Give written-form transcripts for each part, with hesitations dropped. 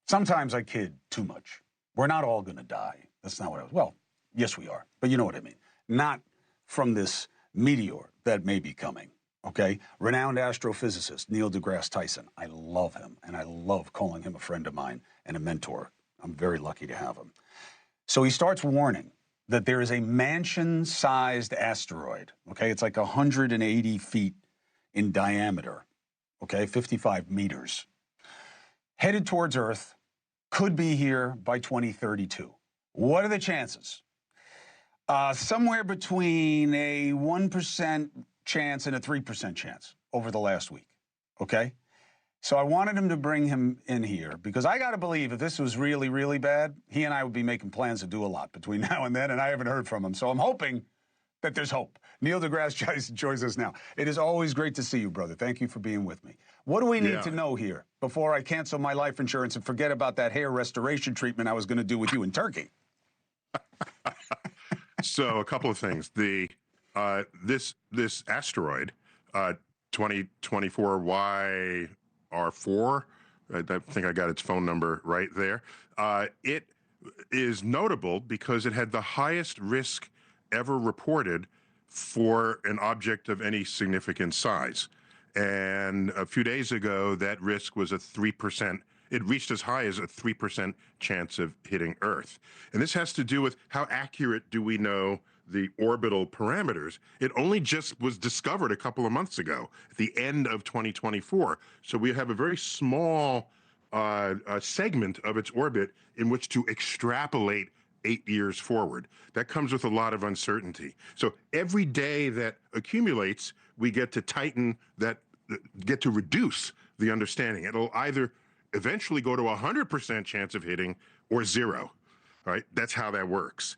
Sometimes I kid too much. We're not all going to die. That's not what I was. Well, yes, we are. But you know what I mean. Not from this meteor that may be coming. Okay? Renowned astrophysicist Neil deGrasse Tyson. I love him, and I love calling him a friend of mine and a mentor. I'm very lucky to have him. So he starts warning that there is a mansion-sized asteroid. Okay? It's like 180 feet in diameter. Okay? 55 meters. Headed towards Earth. Could be here by 2032. What are the chances? Somewhere between a 1% chance and a 3% chance over the last week, okay? So I wanted him to bring him in here because I got to believe if this was really, really bad, he and I would be making plans to do a lot between now and then, and I haven't heard from him. So I'm hoping that there's hope. Neil deGrasse joins us now. It is always great to see you, brother. Thank you for being with me. What do we need to know here before I cancel my life insurance and forget about that hair restoration treatment I was going to do with you in Turkey? So a couple of things. The this asteroid, 2024 YR4, I think I got its phone number right there. It is notable because it had the highest risk ever reported for an object of any significant size. And a few days ago, that risk was a 3%. It reached as high as a 3% chance of hitting Earth. And this has to do with how accurate do we know the orbital parameters. It only just was discovered a couple of months ago, at the end of 2024. So we have a very small segment of its orbit in which to extrapolate 8 years forward. That comes with a lot of uncertainty. So every day that accumulates, we get to tighten that, get to reduce the understanding. It'll either eventually go to 100% chance of hitting or 0, right? That's how that works.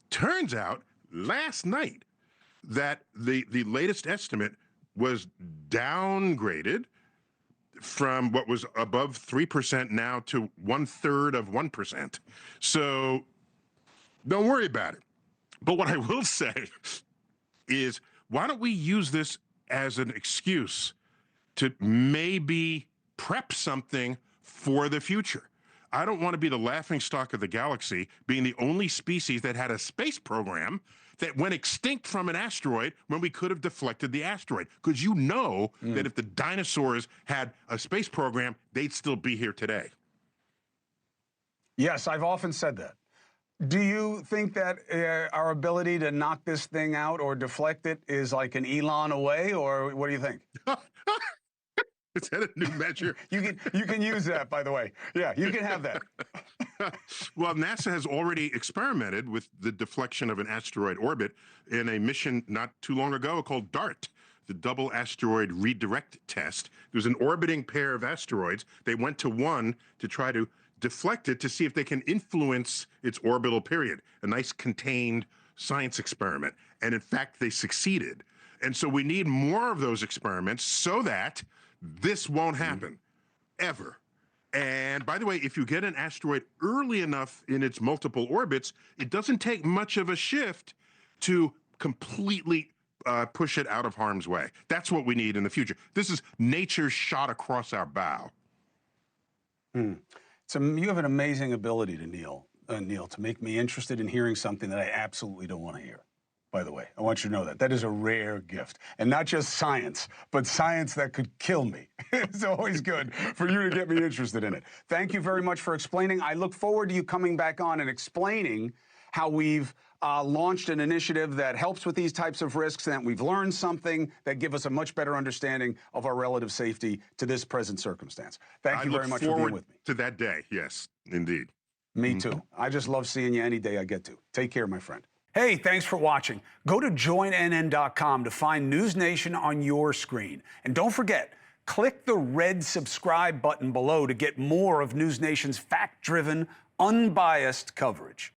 Turns out last night that the latest estimate was downgraded from what was above 3% now to 1/3 of 1%. So don't worry about it. But what I will say is, why don't we use this as an excuse to maybe prep something for the future? I don't want to be the laughingstock of the galaxy, being the only species that had a space program that went extinct from an asteroid when we could have deflected the asteroid. Because you know that if the dinosaurs had a space program, they'd still be here today. Yes, I've often said that. Do you think that our ability to knock this thing out or deflect it is like an Elon away, or what do you think? Is that a new measure? You can use that, by the way. Yeah, you can have that. Well, NASA has already experimented with the deflection of an asteroid orbit in a mission not too long ago called DART, the Double Asteroid Redirect Test. There's an orbiting pair of asteroids. They went to one to try to deflect it to see if they can influence its orbital period. A nice contained science experiment. And in fact, they succeeded. And so we need more of those experiments so that this won't happen, ever. And by the way, if you get an asteroid early enough in its multiple orbits, it doesn't take much of a shift to completely push it out of harm's way. That's what we need in the future. This is nature's shot across our bow. So you have an amazing ability to Neil, to make me interested in hearing something that I absolutely don't want to hear. By the way, I want you to know that. That is a rare gift. And not just science, but science that could kill me. It's always good for you to get me interested in it. Thank you very much for explaining. I look forward to you coming back on and explaining how we've launched an initiative that helps with these types of risks, and that we've learned something that give us a much better understanding of our relative safety to this present circumstance. Thank you very much for being with me. To that day, yes, indeed. Me too. I just love seeing you any day I get to. Take care, my friend. Hey, thanks for watching. Go to joinnn.com to find NewsNation on your screen. And don't forget, click the red subscribe button below to get more of NewsNation's fact-driven, unbiased coverage.